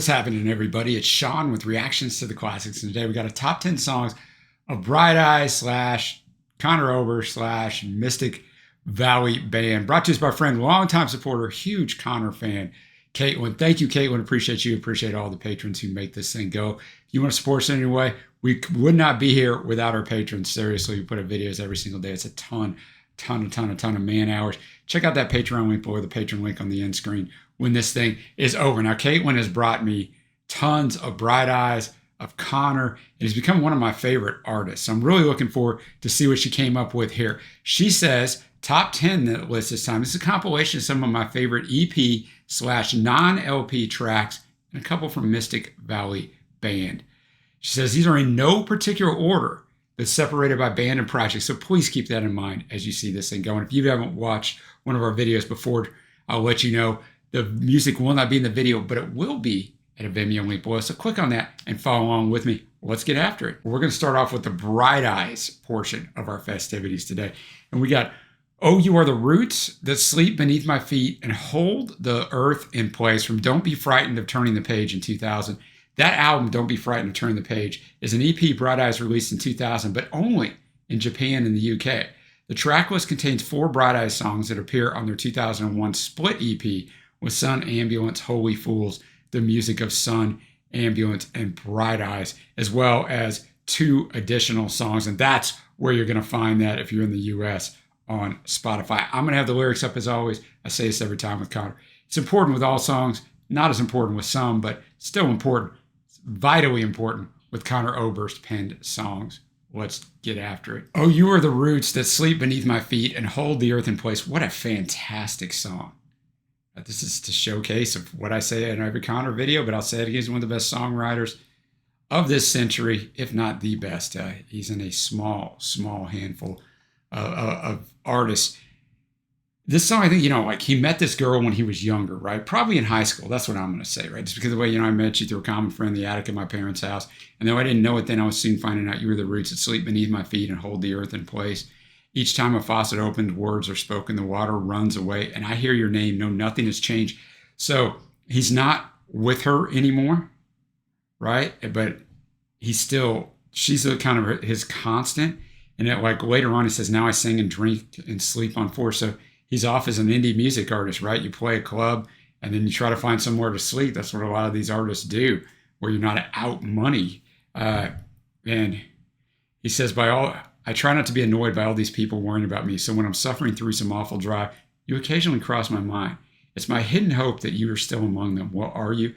What's happening, everybody? It's Sean with Reactions to the Classics, and today we got a top 10 songs of Bright Eyes slash Conor Oberst slash Mystic Valley Band, brought to us by our friend, longtime supporter, huge Conor fan, Caitlin. Thank you, Caitlin. Appreciate you. Appreciate all the patrons who make this thing go. If you want to support us in any way, we would not be here without our patrons. Seriously, we put up videos every single day. It's a ton of man hours. Check out that Patreon link below, the Patreon link on the end screen when this thing is over. Now, Caitlin has brought me tons of Bright Eyes, of Conor, and he's become one of my favorite artists. So I'm really looking forward to see what she came up with here. She says top 10 list this time. This is a compilation of some of my favorite EP slash non-LP tracks and a couple from Mystic Valley Band. She says these are in no particular order, but separated by band and project. So please keep that in mind as you see this thing going. If you haven't watched one of our videos before, I'll let you know the music will not be in the video, but it will be at a Vimeo link below. So click on that and follow along with me. Let's get after it. We're going to start off with the Bright Eyes portion of our festivities today. And we got Oh, You Are the Roots That Sleep Beneath My Feet and Hold the Earth in Place from Don't Be Frightened of Turning the Page in 2000. That album, Don't Be Frightened of Turning the Page, is an EP Bright Eyes released in 2000, but only in Japan and the UK. The track list contains 4 Bright Eyes songs that appear on their 2001 split EP with Sun, Ambulance, Holy Fools, the music of Sun, Ambulance, and Bright Eyes, as well as 2 additional songs. And that's where you're going to find that if you're in the US on Spotify. I'm going to have the lyrics up as always. I say this every time with Conor. It's important with all songs, not as important with some, but still important, vitally important with Conor Oberst penned songs. Let's get after it. Oh, You Are the Roots That Sleep Beneath My Feet and Hold the Earth in Place. What a fantastic song. This is to showcase of what I say in every Conor video, but I'll say it again. He's one of the best songwriters of this century, if not the best. He's in a small handful of artists. This song, I think, like he met this girl when he was younger, right? Probably in high school. That's what I'm going to say, right? Just because of the way, I met you through a common friend in the attic of my parents' house. And though I didn't know it then, I was soon finding out you were the roots that sleep beneath my feet and hold the earth in place. Each time a faucet opens, words are spoken, the water runs away, and I hear your name. No, nothing has changed. So he's not with her anymore, right? But she's a kind of his constant. And like later on, he says, now I sing and drink and sleep on 4. So he's off as an indie music artist, right? You play a club and then you try to find somewhere to sleep. That's what a lot of these artists do, where you're not out money. And he says, I try not to be annoyed by all these people worrying about me. So when I'm suffering through some awful drive, you occasionally cross my mind. It's my hidden hope that you are still among them. What are you?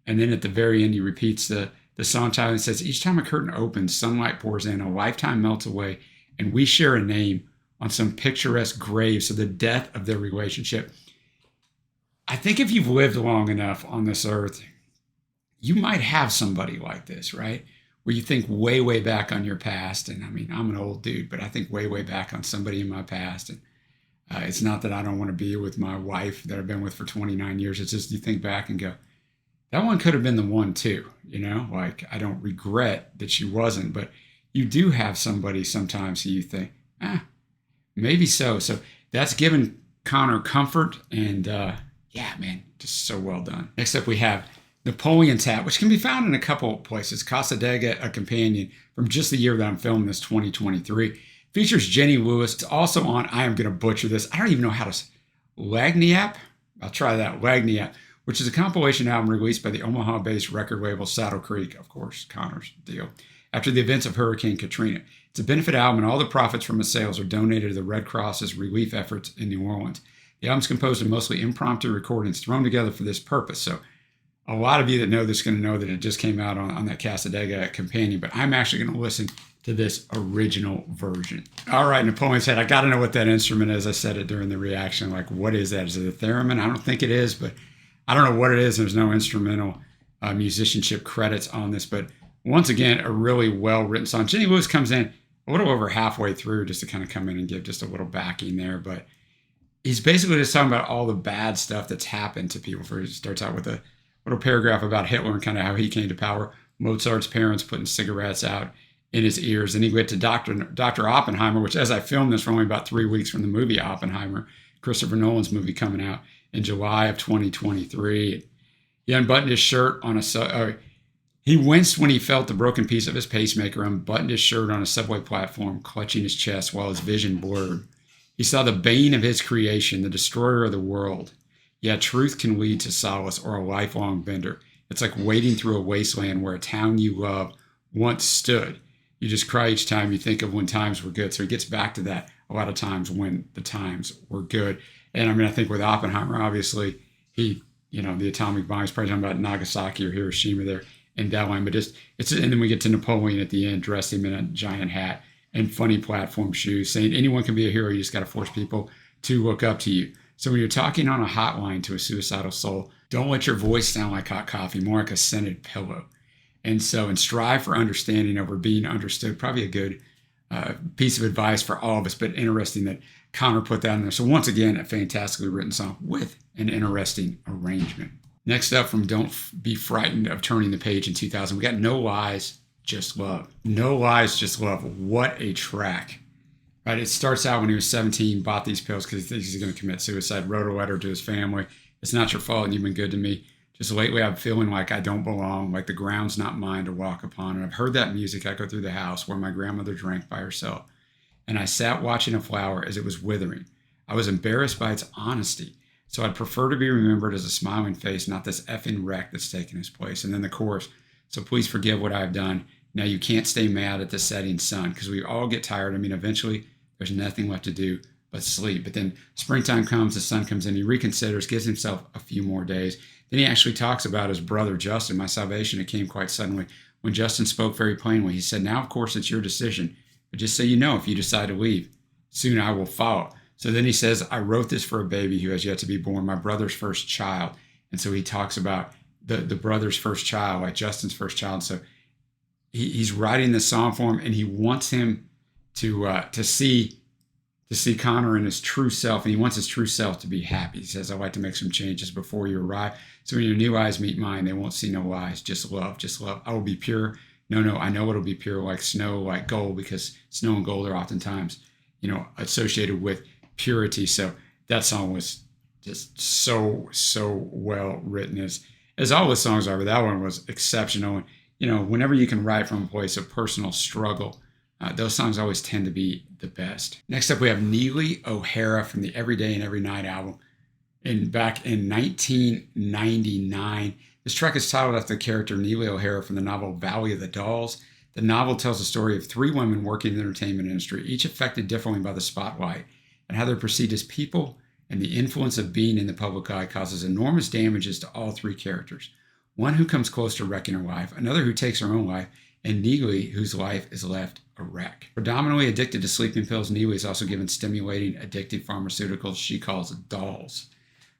And then at the very end, he repeats the song title and says, each time a curtain opens, sunlight pours in, a lifetime melts away, and we share a name on some picturesque grave. So the death of their relationship. I think if you've lived long enough on this earth, you might have somebody like this, right? Where you think way back on your past. And I mean, I'm an old dude, but I think way back on somebody in my past. And it's not that I don't want to be with my wife that I've been with for 29 years. It's just you think back and go, that one could have been the one too. Like I don't regret that she wasn't, but you do have somebody sometimes who you think, maybe so. So that's given Conor comfort. And yeah, man, just so well done. Next up, we have Napoleon's Hat, which can be found in a couple places. Casadega, A Companion, from just the year that I'm filming this, 2023. Features Jenny Lewis. It's also on, I am going to butcher this, I don't even know how to, Lagniappe? I'll try that, Lagniappe, which is a compilation album released by the Omaha-based record label Saddle Creek, of course, Conor's deal, after the events of Hurricane Katrina. It's a benefit album, and all the profits from the sales are donated to the Red Cross's relief efforts in New Orleans. The album's composed of mostly impromptu recordings thrown together for this purpose, so a lot of you that know this are going to know that it just came out on that Casadega Companion, but I'm actually going to listen to this original version. All right, Napoleon's Head. I got to know what that instrument is. I said it during the reaction. Like, what is that? Is it a theremin? I don't think it is, but I don't know what it is. There's no instrumental musicianship credits on this, but once again, a really well-written song. Jenny Lewis comes in a little over halfway through just to kind of come in and give just a little backing there, but he's basically just talking about all the bad stuff that's happened to people. He starts out with a little paragraph about Hitler and kind of how he came to power, Mozart's parents putting cigarettes out in his ears. Then he went to Dr. Oppenheimer, which as I filmed this, we're only about 3 weeks from the movie Oppenheimer, Christopher Nolan's movie coming out in July of 2023. He unbuttoned his shirt on a he winced when he felt the broken piece of his pacemaker, unbuttoned his shirt on a subway platform, clutching his chest while his vision blurred. He saw the bane of his creation, the destroyer of the world. Yeah, truth can lead to solace or a lifelong bender. It's like wading through a wasteland where a town you love once stood. You just cry each time you think of when times were good. So he gets back to that a lot of times when the times were good. And I mean, I think with Oppenheimer, obviously, he, the atomic bomb, he's probably talking about Nagasaki or Hiroshima there in that line. But and then we get to Napoleon at the end, dressed him in a giant hat and funny platform shoes, saying anyone can be a hero. You just got to force people to look up to you. So when you're talking on a hotline to a suicidal soul, don't let your voice sound like hot coffee, more like a scented pillow. And strive for understanding over being understood. Probably a good piece of advice for all of us, but interesting that Conor put that in there. So once again, a fantastically written song with an interesting arrangement. Next up from Don't Be Frightened of Turning the Page in 2000, we got No Lies, Just Love. No Lies, Just Love. What a track. Right, it starts out when he was 17, bought these pills because he thinks he's going to commit suicide, wrote a letter to his family. It's not your fault and you've been good to me. Just lately I'm feeling like I don't belong, like the ground's not mine to walk upon. And I've heard that music echo through the house where my grandmother drank by herself. And I sat watching a flower as it was withering. I was embarrassed by its honesty. So I'd prefer to be remembered as a smiling face, not this effing wreck that's taken its place. And then the chorus, so please forgive what I've done. Now you can't stay mad at the setting sun because we all get tired. I mean, eventually there's nothing left to do but sleep. But then springtime comes, the sun comes in, he reconsiders, gives himself a few more days. Then he actually talks about his brother, Justin. My salvation, it came quite suddenly. When Justin spoke very plainly, he said, now, of course, it's your decision. But just so you know, if you decide to leave, soon I will follow. So then he says, I wrote this for a baby who has yet to be born, my brother's first child. And so he talks about the brother's first child, like Justin's first child. So he's writing this song for him, and he wants him to see Conor in his true self, and he wants his true self to be happy. He says, I'd like to make some changes before you arrive. So when your new eyes meet mine, they won't see no lies, just love, just love. I will be pure. No, I know it'll be pure like snow, like gold, because snow and gold are oftentimes, associated with purity. So that song was just so well written, as all the songs are, but that one was exceptional. And, whenever you can write from a place of personal struggle, those songs always tend to be the best. Next up, we have Neely O'Hara from the Every Day and Every Night album. Back in 1999, this track is titled after the character Neely O'Hara from the novel Valley of the Dolls. The novel tells the story of three women working in the entertainment industry, each affected differently by the spotlight, and how they're perceived as people, and the influence of being in the public eye causes enormous damages to all three characters. One who comes close to wrecking her life, another who takes her own life, and Neely, whose life is left a wreck. Predominantly addicted to sleeping pills, Neely is also given stimulating, addictive pharmaceuticals she calls dolls.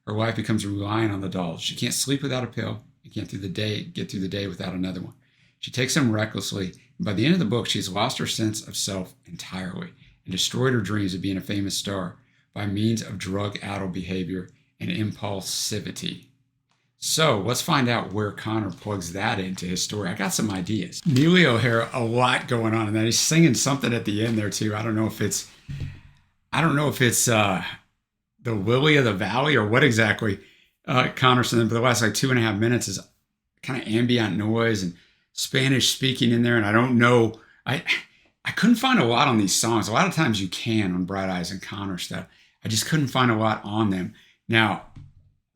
Her life becomes reliant on the dolls. She can't sleep without a pill. You can't get through the day without another one. She takes them recklessly, and by the end of the book, she's lost her sense of self entirely and destroyed her dreams of being a famous star by means of drug-addled behavior and impulsivity. So let's find out where Conor plugs that into his story. I got some ideas. Neely O'Hara, a lot going on in that. He's singing something at the end there too. I don't know if it's the Lily of the Valley or what exactly Conor said. But the last 2.5 minutes is kind of ambient noise and Spanish speaking in there. And I don't know. I couldn't find a lot on these songs. A lot of times you can on Bright Eyes and Conor stuff. I just couldn't find a lot on them. Now,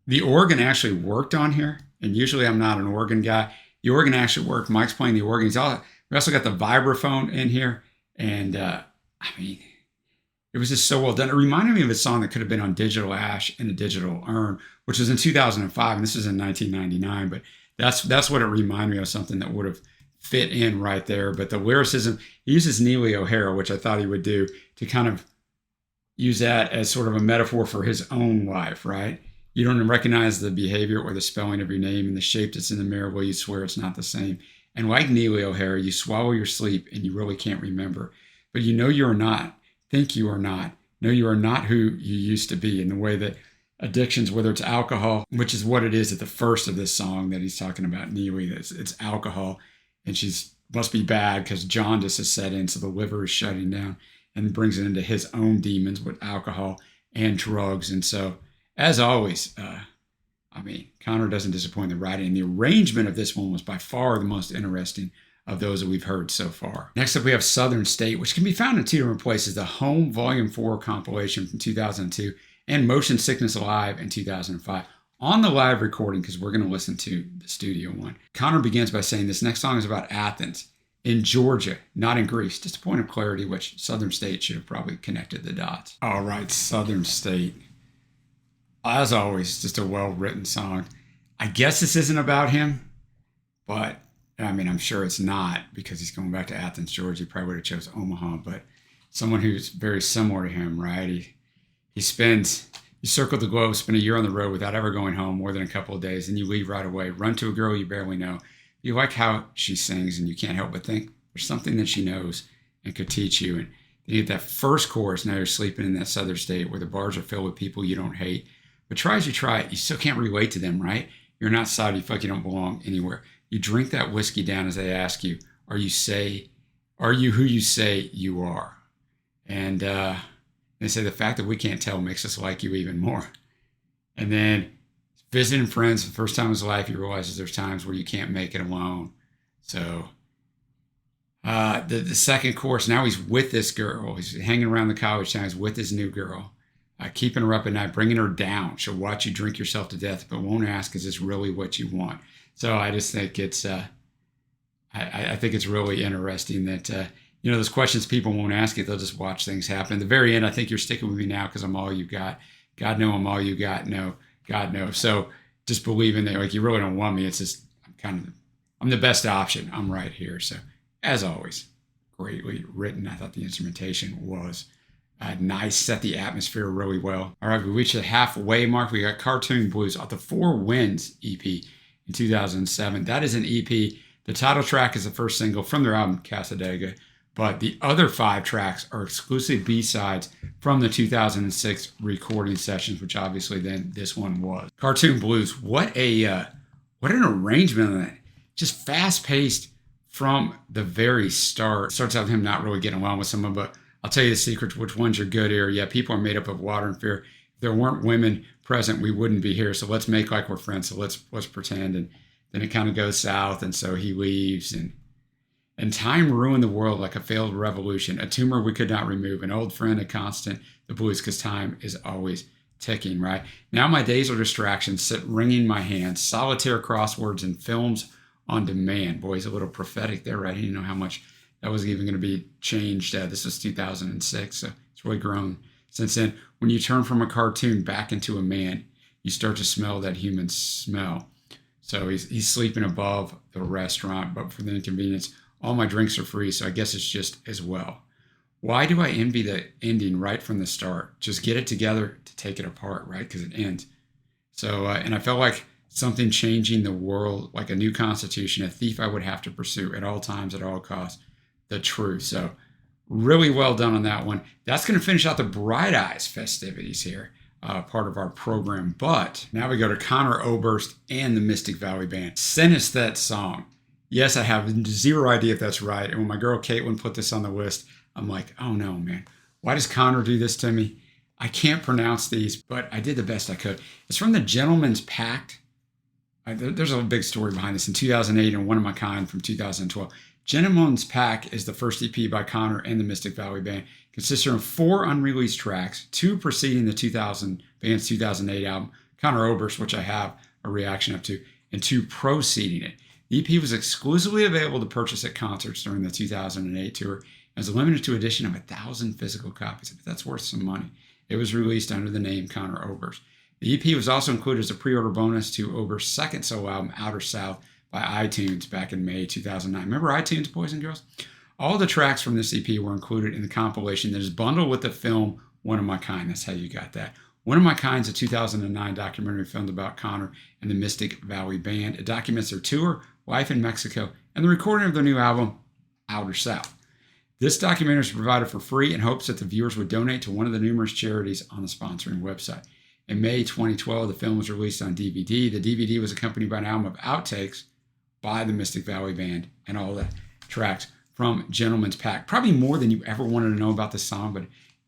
the organ actually worked on here, and usually I'm not an organ guy. The organ actually worked. Mike's playing the organ. We also got the vibraphone in here, and it was just so well done. It reminded me of a song that could have been on Digital Ash and a Digital Urn, which was in 2005, and this is in 1999, but that's what it reminded me of, something that would have fit in right there. But the lyricism, he uses Neely O'Hara, which I thought he would do, to kind of use that as sort of a metaphor for his own life, right? You don't recognize the behavior or the spelling of your name, and the shape that's in the mirror, well, you swear it's not the same. And like Neely O'Hara, you swallow your sleep and you really can't remember. But you know you are not, think you are not, know you are not who you used to be. In the way that addictions, whether it's alcohol, which is what it is at the first of this song that he's talking about, Neely, it's alcohol, and she's must be bad because jaundice is set in, so the liver is shutting down, and brings it into his own demons with alcohol and drugs. And so, as always, I mean, Conor doesn't disappoint in the writing. And the arrangement of this one was by far the most interesting of those that we've heard so far. Next up, we have Southern State, which can be found in two different places: the Home Volume 4 compilation from 2002 and Motion Sickness Live in 2005. On the live recording, because we're going to listen to the studio one, Conor begins by saying this next song is about Athens in Georgia, not in Greece. Just a point of clarity, which Southern State should have probably connected the dots. All right, Southern State. As always, just a well-written song. I guess this isn't about him, but I mean, I'm sure it's not, because he's going back to Athens, Georgia. He probably would have chose Omaha, but someone who's very similar to him, right? He circled the globe, spent a year on the road without ever going home more than a couple of days, and you leave right away, run to a girl you barely know. You like how she sings, and you can't help but think there's something that she knows and could teach you. And you get that first chorus, now you're sleeping in that Southern State where the bars are filled with people you don't hate. But try as you try it, you still can't relate to them, right? You're not outside, you feel like you don't belong anywhere. You drink that whiskey down as they ask you, are you who you say you are? And they say the fact that we can't tell makes us like you even more. And then visiting friends for the first time in his life, he realizes there's times where you can't make it alone. So the second chorus, now he's with this girl. He's hanging around the college town. He's with his new girl. Keeping her up at night, bringing her down. She'll watch you drink yourself to death, but won't ask, is this really what you want? So I just think it's, I think it's really interesting that, those questions people won't ask you. They'll just watch things happen. At the very end, I think you're sticking with me now because I'm all you got. God, no, I'm all you got. No, God, no. So just believing that, like, you really don't want me. It's just, I'm the best option. I'm right here. So as always, greatly written. I thought the instrumentation was nice, set the atmosphere really well. All right, we reached the halfway mark. We got Cartoon Blues off the Four Winds EP in 2007. That is an EP. The title track is the first single from their album Casadega, but the other 5 tracks are exclusive B-sides from the 2006 recording sessions, which obviously then this one was. Cartoon Blues, what an arrangement of that. Just fast-paced from the very start. It starts out with him not really getting along with someone, but I'll tell you the secret, which ones are good here. Yeah, people are made up of water and fear. If there weren't women present, we wouldn't be here. So let's make like we're friends. So let's pretend. And then it kind of goes south. And so he leaves. And time ruined the world like a failed revolution. A tumor we could not remove. An old friend, a constant. The blues, because time is always ticking, right? Now my days are distractions. Sit wringing my hands. Solitaire crosswords and films on demand. Boy, he's a little prophetic there, right? He didn't know how much that was even going to be changed. This was 2006, so it's really grown since then. When you turn from a cartoon back into a man, you start to smell that human smell. So he's sleeping above the restaurant, but for the inconvenience, all my drinks are free, so I guess it's just as well. Why do I envy the ending right from the start? Just get it together to take it apart, right? Because it ends. So, and I felt like something changing the world, like a new constitution, a thief I would have to pursue at all times, at all costs. The truth. So really well done on that one. That's going to finish out the Bright Eyes festivities here, part of our program. But now we go to Conor Oberst and the Mystic Valley Band. Send us that song. Yes, I have zero idea if that's right. And when my girl Caitlin put this on the list, I'm like, oh no, man. Why does Conor do this to me? I can't pronounce these, but I did the best I could. It's from the Gentleman's Pact. There's a big story behind this. In 2008 and One of My Kind from 2012. Gentleman's Pack is the first EP by Conor and the Mystic Valley Band, consisting of 4 unreleased tracks, 2 preceding the band's 2008 album, Conor Oberst, which I have a reaction up to, and 2 preceding it. The EP was exclusively available to purchase at concerts during the 2008 tour and was limited to edition of 1,000 physical copies. But that's worth some money. It was released under the name Conor Oberst. The EP was also included as a pre-order bonus to Oberst's second solo album, Outer South, by iTunes back in May 2009. Remember iTunes, boys and girls? All the tracks from this EP were included in the compilation that is bundled with the film One of My Kind. That's how you got that. One of My Kind is a 2009 documentary filmed about Conor and the Mystic Valley Band. It documents their tour, life in Mexico, and the recording of their new album, Outer South. This documentary is provided for free in hopes that the viewers would donate to one of the numerous charities on the sponsoring website. In May 2012, the film was released on DVD. The DVD was accompanied by an album of outtakes by the Mystic Valley Band and all the tracks from Gentleman's Pack. Probably more than you ever wanted to know about this song, but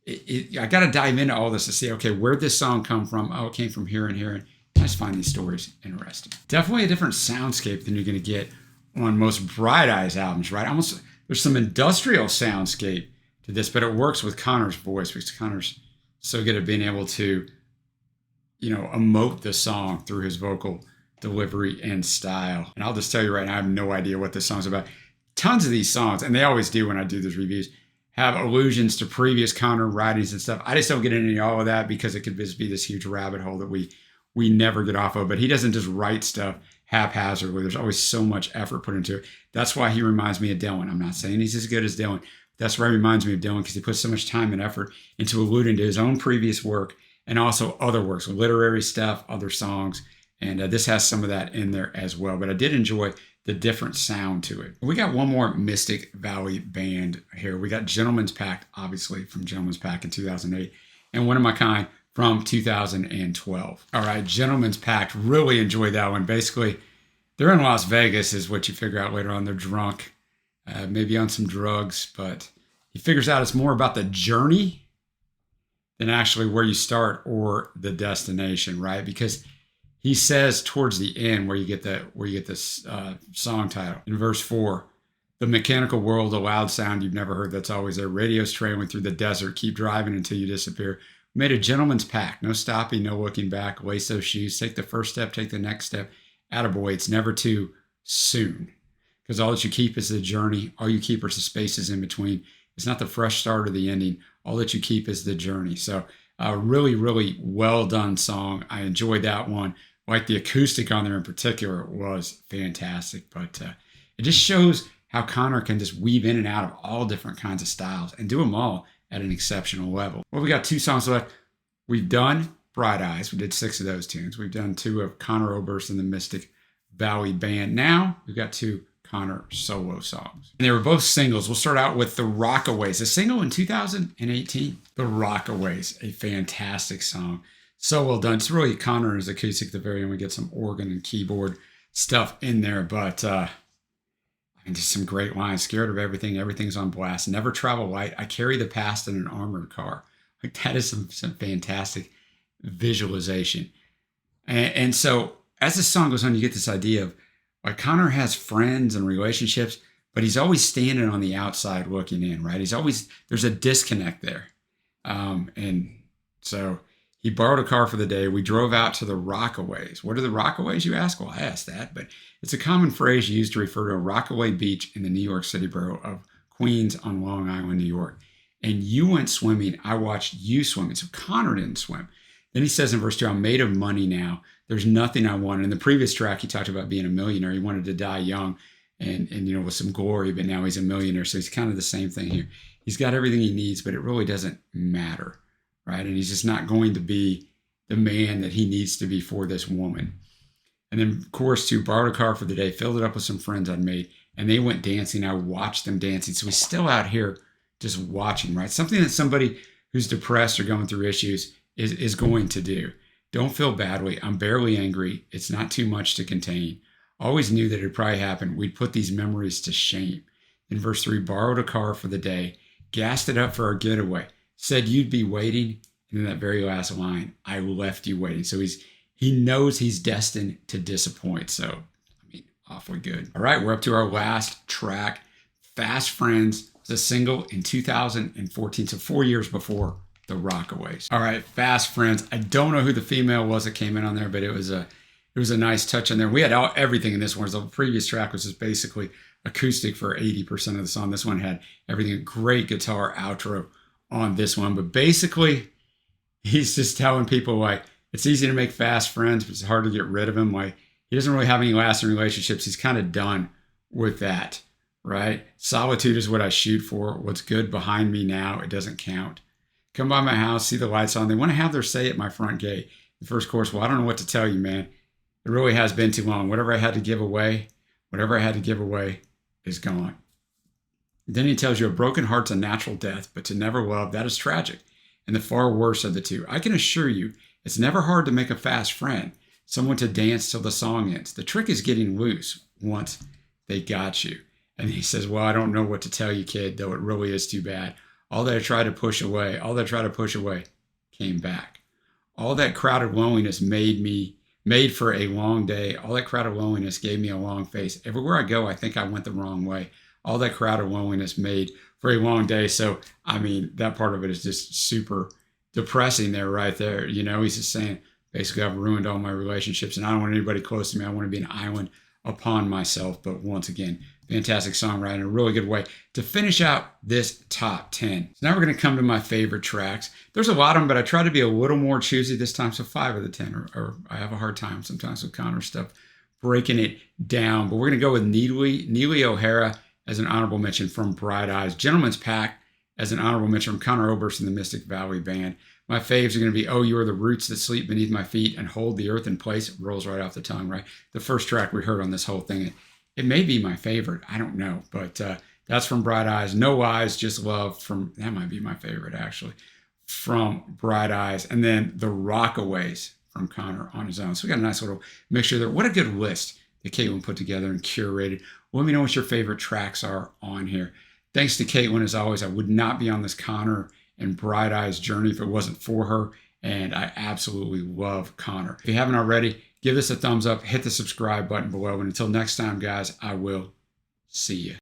I got to dive into all this to see, okay, where'd this song come from? Oh, it came from here and here. I just find these stories interesting. Definitely a different soundscape than you're going to get on most Bright Eyes albums, right? Almost there's some industrial soundscape to this, but it works with Conor's voice because Conor's so good at being able to, emote the song through his vocal delivery and style. And I'll just tell you right now, I have no idea what this song's about. Tons of these songs, and they always do when I do these reviews, have allusions to previous Conor writings and stuff. I just don't get into all of that because it could just be this huge rabbit hole that we never get off of. But he doesn't just write stuff haphazardly. There's always so much effort put into it. That's why he reminds me of Dylan. I'm not saying he's as good as Dylan. That's why he reminds me of Dylan, because he puts so much time and effort into alluding to his own previous work and also other works, literary stuff, other songs. And this has some of that in there as well. But I did enjoy the different sound to it. We got one more Mystic Valley band here. We got Gentleman's Pact, obviously, from Gentleman's Pact in 2008, and One of My Kind from 2012. All right, Gentleman's Pact, really enjoyed that one. Basically, they're in Las Vegas, is what you figure out later on. They're drunk, maybe on some drugs, but he figures out it's more about the journey than actually where you start or the destination, right? Because he says towards the end, where you get this song title in verse 4, the mechanical world, a loud sound you've never heard that's always there. Radios trailing through the desert. Keep driving until you disappear. We made a gentleman's pact. No stopping, no looking back. Lace those shoes. Take the first step. Take the next step. Attaboy. It's never too soon. Because all that you keep is the journey. All you keep are the spaces in between. It's not the fresh start or the ending. All that you keep is the journey. So really, really well done song. I enjoyed that one. Like the acoustic on there in particular was fantastic. But it just shows how Conor can just weave in and out of all different kinds of styles and do them all at an exceptional level. Well, we got 2 songs left. We've done Bright Eyes. We did 6 of those tunes. We've done 2 of Conor Oberst and the Mystic Valley Band. Now we've got 2 Conor solo songs. And they were both singles. We'll start out with The Rockaways, a single in 2018. The Rockaways, a fantastic song. So well done. It's really Conor and his acoustic at the very end. We get some organ and keyboard stuff in there, but just some great lines. Scared of everything. Everything's on blast. Never travel light. I carry the past in an armored car. Like that is some fantastic visualization. And so as the song goes on, you get this idea of like Conor has friends and relationships, but he's always standing on the outside looking in, right? There's a disconnect there. And so he borrowed a car for the day. We drove out to the Rockaways. What are the Rockaways, you ask? Well, I asked that, but it's a common phrase used to refer to a Rockaway beach in the New York City borough of Queens on Long Island, New York. And you went swimming. I watched you swimming. So Conor didn't swim. Then he says in verse 2, I'm made of money now. There's nothing I want. In the previous track, he talked about being a millionaire. He wanted to die young and with some glory, but now he's a millionaire. So he's kind of the same thing here. He's got everything he needs, but it really doesn't matter, right? And he's just not going to be the man that he needs to be for this woman. And then, of course, too, borrowed a car for the day, filled it up with some friends I'd made, and they went dancing. I watched them dancing. So he's still out here just watching, right? Something that somebody who's depressed or going through issues is going to do. Don't feel badly. I'm barely angry. It's not too much to contain. Always knew that it'd probably happen. We'd put these memories to shame. In verse 3, borrowed a car for the day, gassed it up for our getaway, said you'd be waiting, and in that very last line, I left you waiting. So he knows he's destined to disappoint. So, awfully good. All right, we're up to our last track, Fast Friends. It's a single in 2014, so 4 years before The Rockaways. All right, Fast Friends. I don't know who the female was that came in on there, but it was a nice touch on there. We had everything in this one. The previous track was just basically acoustic for 80% of the song. This one had everything. Great guitar outro on this one, but basically he's just telling people like it's easy to make fast friends, but it's hard to get rid of them. Like he doesn't really have any lasting relationships. He's kind of done with that, right? Solitude is what I shoot for. What's good behind me now, it doesn't count. Come by my house, see the lights on. They want to have their say at my front gate. The first chorus, well, I don't know what to tell you, man. It really has been too long. Whatever I had to give away is gone. Then he tells you a broken heart's a natural death, but to never love, that is tragic and the far worse of the two. I can assure you, it's never hard to make a fast friend, someone to dance till the song ends. The trick is getting loose once they got you. And he says, well, I don't know what to tell you, kid, though it really is too bad. All that I tried to push away came back. All that crowded loneliness made Made for a long day. All that crowd of loneliness gave me a long face. Everywhere I go, I think I went the wrong way. All that crowd of loneliness made for a long day. So, I mean, that part of it is just super depressing there, right there. You know, he's just saying, basically, I've ruined all my relationships and I don't want anybody close to me. I want to be an island upon myself. But once again, fantastic songwriting, a really good way to finish out this top 10. So now we're going to come to my favorite tracks. There's a lot of them, but I try to be a little more choosy this time. So 5 of the 10, or I have a hard time sometimes with Conor stuff, breaking it down. But we're going to go with Neely O'Hara as an honorable mention from Bright Eyes. Gentleman's Pact as an honorable mention from Conor Oberst and the Mystic Valley Band. My faves are going to be Oh, You Are the Roots That Sleep Beneath My Feet and Hold the Earth in Place. It rolls right off the tongue, right? The first track we heard on this whole thing. It may be my favorite. I don't know. But that's from Bright Eyes. No Lies, Just Love that might be my favorite, actually, from Bright Eyes. And then The Rockaways from Conor on his own. So we got a nice little mixture there. What a good list that Caitlin put together and curated. Let me know what your favorite tracks are on here. Thanks to Caitlin, as always. I would not be on this Conor and Bright Eyes journey if it wasn't for her. And I absolutely love Conor. If you haven't already, give this a thumbs up, hit the subscribe button below. And until next time, guys, I will see you.